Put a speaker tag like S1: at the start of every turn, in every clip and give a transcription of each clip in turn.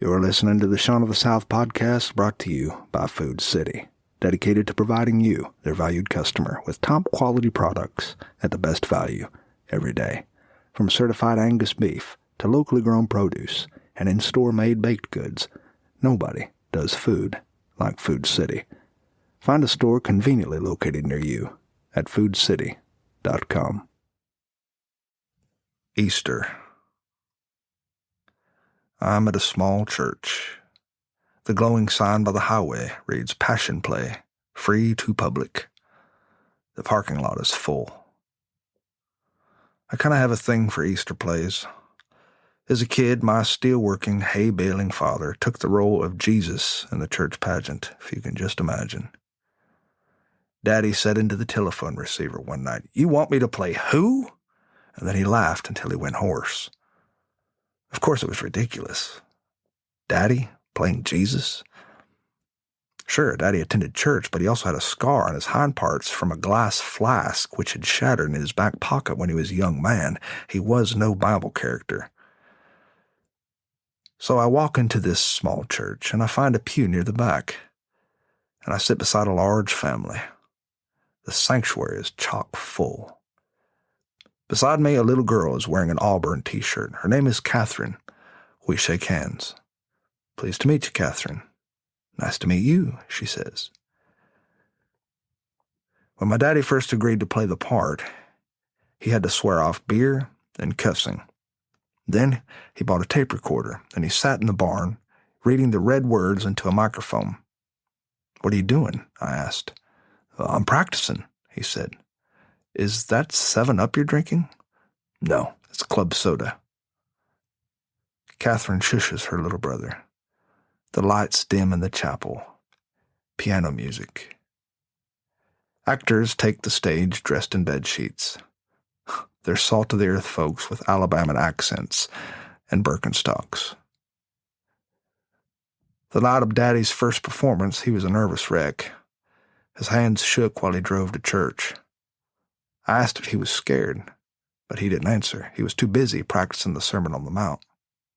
S1: You're listening to the Shaun of the South podcast, brought to you by Food City, dedicated to providing you, their valued customer, with top quality products at the best value every day. From certified Angus beef to locally grown produce and in-store made baked goods, nobody does food like Food City. Find a store conveniently located near you at foodcity.com. Easter. I'm at a small church. The glowing sign by the highway reads Passion Play, free to public. The parking lot is full. I kind of have a thing for Easter plays. As a kid, my steel-working, hay-baling father took the role of Jesus in the church pageant, if you can just imagine. Daddy said into the telephone receiver one night, "You want me to play who?" And then he laughed until he went hoarse. Of course it was ridiculous. Daddy playing Jesus? Sure, Daddy attended church, but he also had a scar on his hind parts from a glass flask which had shattered in his back pocket when he was a young man. He was no Bible character. So I walk into this small church, and I find a pew near the back, and I sit beside a large family. The sanctuary is chock full. Beside me, a little girl is wearing an Auburn t-shirt. Her name is Catherine. We shake hands. "Pleased to meet you, Catherine." "Nice to meet you," she says. When my daddy first agreed to play the part, he had to swear off beer and cussing. Then he bought a tape recorder, and he sat in the barn, reading the red words into a microphone. "What are you doing?" I asked. "I'm practicing," he said. "Is that 7-Up you're drinking?" "No, it's club soda." Catherine shushes her little brother. The lights dim in the chapel. Piano music. Actors take the stage dressed in bed sheets. They're salt-of-the-earth folks with Alabama accents and Birkenstocks. The night of Daddy's first performance, he was a nervous wreck. His hands shook while he drove to church. I asked if he was scared, but he didn't answer. He was too busy practicing the Sermon on the Mount.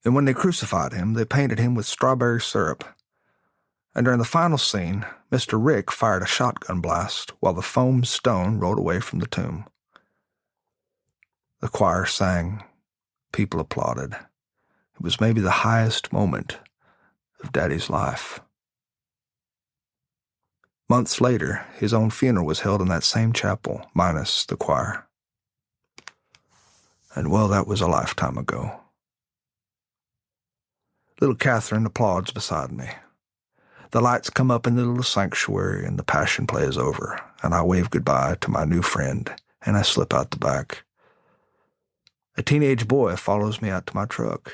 S1: And when they crucified him, they painted him with strawberry syrup. And during the final scene, Mr. Rick fired a shotgun blast while the foam stone rolled away from the tomb. The choir sang. People applauded. It was maybe the highest moment of Daddy's life. Months later, his own funeral was held in that same chapel, minus the choir. And well, that was a lifetime ago. Little Catherine applauds beside me. The lights come up in the little sanctuary, and the passion play is over, and I wave goodbye to my new friend, and I slip out the back. A teenage boy follows me out to my truck.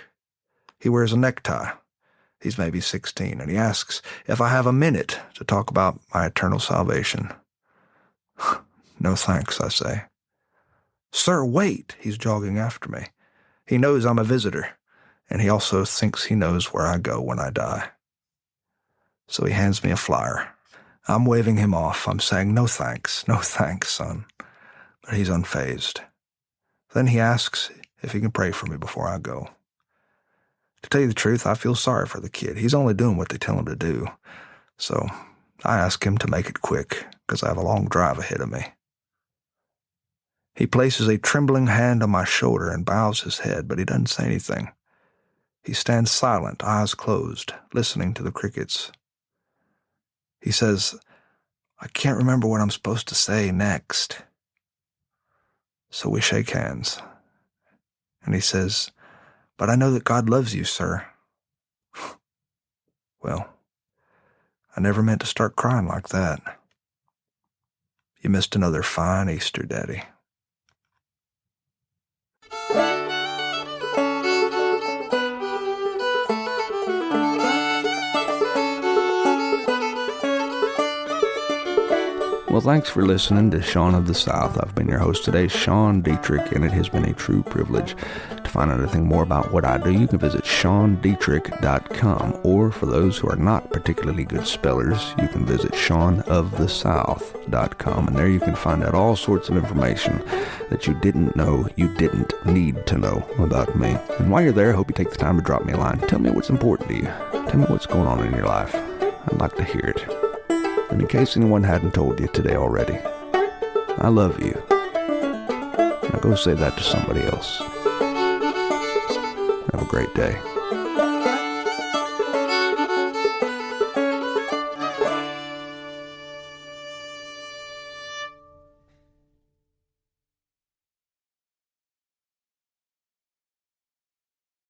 S1: He wears a necktie. He's maybe 16, and he asks if I have a minute to talk about my eternal salvation. "No thanks," I say. "Sir, wait!" He's jogging after me. He knows I'm a visitor, and he also thinks he knows where I go when I die. So he hands me a flyer. I'm waving him off. I'm saying, no thanks, son." But he's unfazed. Then he asks if he can pray for me before I go. To tell you the truth, I feel sorry for the kid. He's only doing what they tell him to do. So I ask him to make it quick, because I have a long drive ahead of me. He places a trembling hand on my shoulder and bows his head, but he doesn't say anything. He stands silent, eyes closed, listening to the crickets. He says, "I can't remember what I'm supposed to say next." So we shake hands. And he says, "But I know that God loves you, sir." Well, I never meant to start crying like that. You missed another fine Easter, Daddy. Well, thanks for listening to Shaun of the South. I've been your host today, Sean Dietrich, and it has been a true privilege to
S2: find out anything more about what I do, you can visit SeanDietrich.com, or for those who are not particularly good spellers, you can visit SeanOfTheSouth.com, and there you can find out all sorts of information that you didn't know you didn't need to know about me. And while you're there, I hope you take the time to drop me a line. Tell me what's important to you. Tell me what's going on in your life. I'd like to hear it. And in case anyone hadn't told you today already, I love you. Now go say that to somebody else. Have a great day.